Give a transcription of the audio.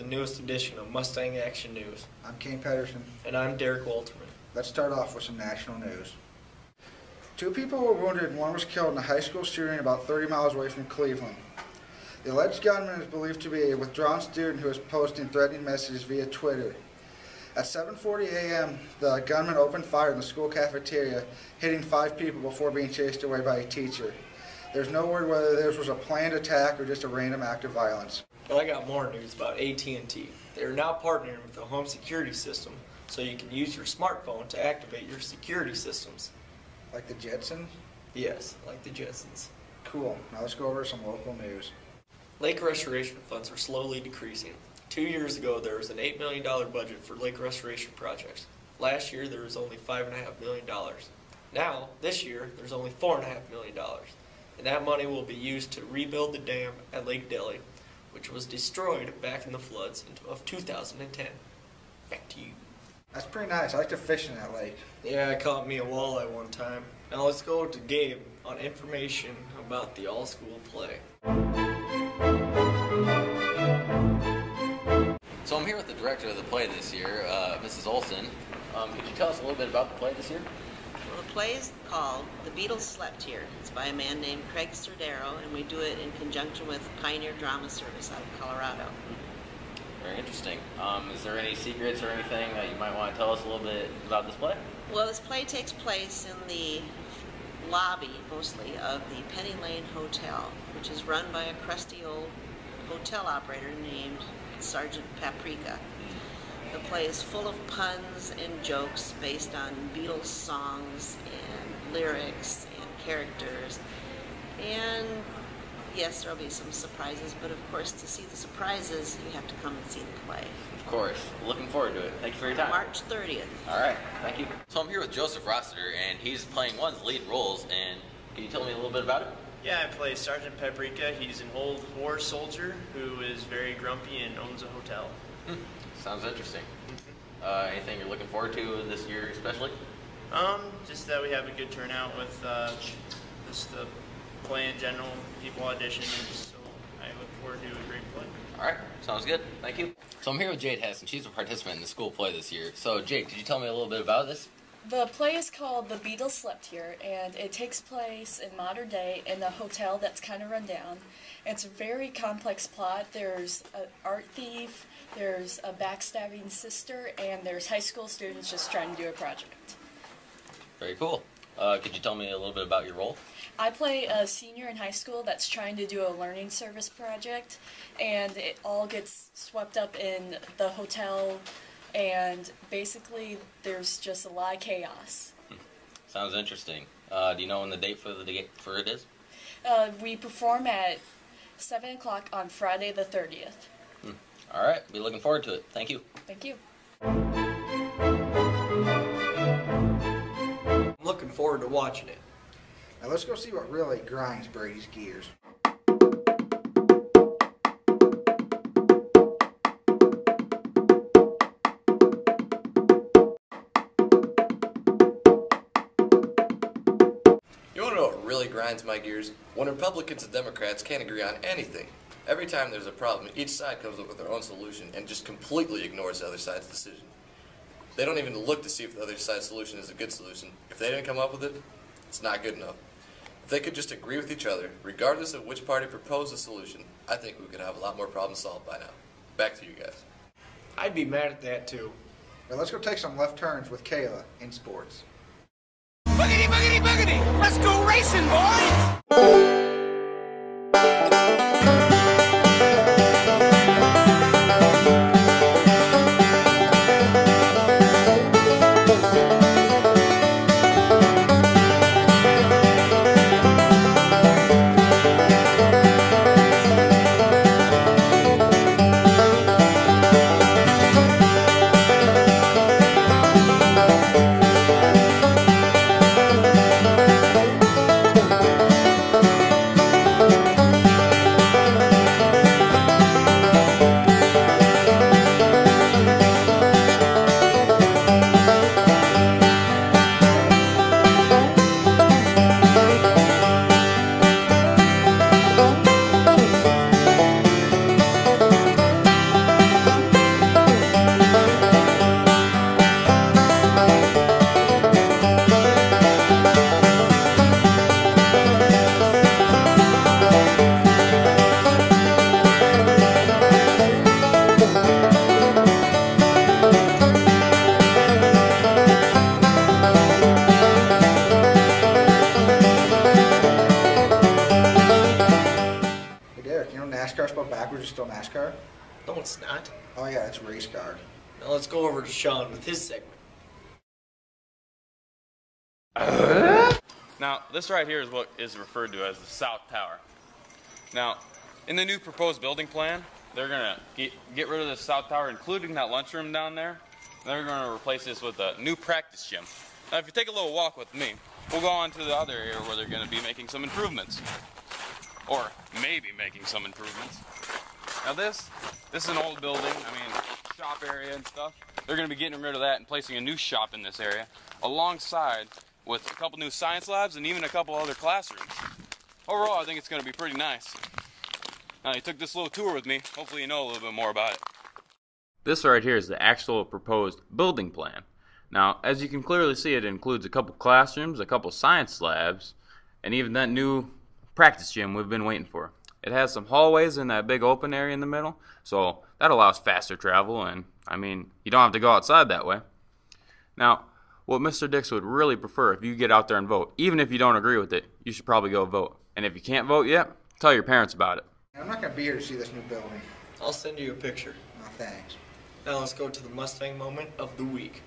newest edition of Mustang Action News. I'm Kane Pedersen. And I'm Derek Walterman. Let's start off with some national news. 2 people were wounded and 1 was killed in a high school shooting about 30 miles away from Cleveland. The alleged gunman is believed to be a withdrawn student who was posting threatening messages via Twitter. At 7:40 a.m., the gunman opened fire in the school cafeteria, hitting 5 people before being chased away by a teacher. There's no word whether this was a planned attack or just a random act of violence. But I got more news about AT&T. They are now partnering with the home security system, so you can use your smartphone to activate your security systems. Like the Jetsons? Yes, like the Jetsons. Cool. Now let's go over some local news. Lake restoration funds are slowly decreasing. 2 years ago, there was an $8 million budget for lake restoration projects. Last year, there was only $5.5 million. Now, this year, there's only $4.5 million. And that money will be used to rebuild the dam at Lake Delhi, which was destroyed back in the floods of 2010. Back to you. That's pretty nice. I like to fish in that lake. Yeah, I caught me a walleye one time. Now let's go to Gabe on information about the all-school play. So I'm here with the director of the play this year, Mrs. Olson. Could you tell us a little bit about the play this year? Well, the play is called The Beatles Slept Here. It's by a man named Craig Stordero, and we do it in conjunction with Pioneer Drama Service out of Colorado. Very interesting. Is there any secrets or anything that you might want to tell us a little bit about this play? Well, this play takes place in the lobby, mostly, of the Penny Lane Hotel, which is run by a crusty old hotel operator named Sergeant Paprika. The play is full of puns and jokes based on Beatles songs and lyrics and characters. And yes, there will be some surprises, but of course to see the surprises, you have to come and see the play. Of course. Looking forward to it. Thank you for your time. March 30th. All right. Thank you. So I'm here with Joseph Rossiter, and he's playing one of the lead roles. And can you tell me a little bit about it? Yeah, I play Sergeant Paprika. He's an old war soldier who is very grumpy and owns a hotel. Sounds interesting. Anything you're looking forward to this year especially? Just that we have a good turnout with just the play in general, people auditioning, so I look forward to a great play. All right, sounds good. Thank you. So I'm here with Jade Hess, and she's a participant in the school play this year. So Jade, could you tell me a little bit about this? The play is called The Beatles Slept Here, and it takes place in modern day in a hotel that's kind of run down. It's a very complex plot. There's an art thief, there's a backstabbing sister, and there's high school students just trying to do a project. Very cool. Could you tell me a little bit about your role? I play a senior in high school that's trying to do a learning service project, and it all gets swept up in the hotel, and basically there's just a lot of chaos. Sounds interesting. Do you know when the date for it is? We perform at 7 o'clock on Friday the 30th. All right, be looking forward to it. Thank you. Thank you. I'm looking forward to watching it. Now let's go see what really grinds Brady's gears. You want to know what really grinds my gears? When Republicans and Democrats can't agree on anything. Every time there's a problem, each side comes up with their own solution and just completely ignores the other side's decision. They don't even look to see if the other side's solution is a good solution. If they didn't come up with it, it's not good enough. If they could just agree with each other, regardless of which party proposed the solution, I think we could have a lot more problems solved by now. Back to you guys. I'd be mad at that too. Now let's go take some left turns with Kayla in sports. Boogity, boogity, boogity! Let's go racing, boys! not? Oh yeah, it's a race car. Now let's go over to Sean with his segment. Now, this right here is what is referred to as the South Tower. Now, in the new proposed building plan, they're going to get rid of the South Tower, including that lunchroom down there. They're going to replace this with a new practice gym. Now, if you take a little walk with me, we'll go on to the other area where they're going to be making some improvements. Or maybe making some improvements. Now this is an old building, shop area and stuff. They're going to be getting rid of that and placing a new shop in this area, alongside with a couple new science labs and even a couple other classrooms. Overall, I think it's going to be pretty nice. Now, you took this little tour with me. Hopefully you know a little bit more about it. This right here is the actual proposed building plan. Now, as you can clearly see, it includes a couple classrooms, a couple science labs, and even that new practice gym we've been waiting for. It has some hallways in that big open area in the middle, so that allows faster travel, and you don't have to go outside that way. Now, what Mr. Dix would really prefer if you get out there and vote, even if you don't agree with it, you should probably go vote. And if you can't vote yet, tell your parents about it. I'm not going to be here to see this new building. I'll send you a picture. No, thanks. Now let's go to the Mustang moment of the week.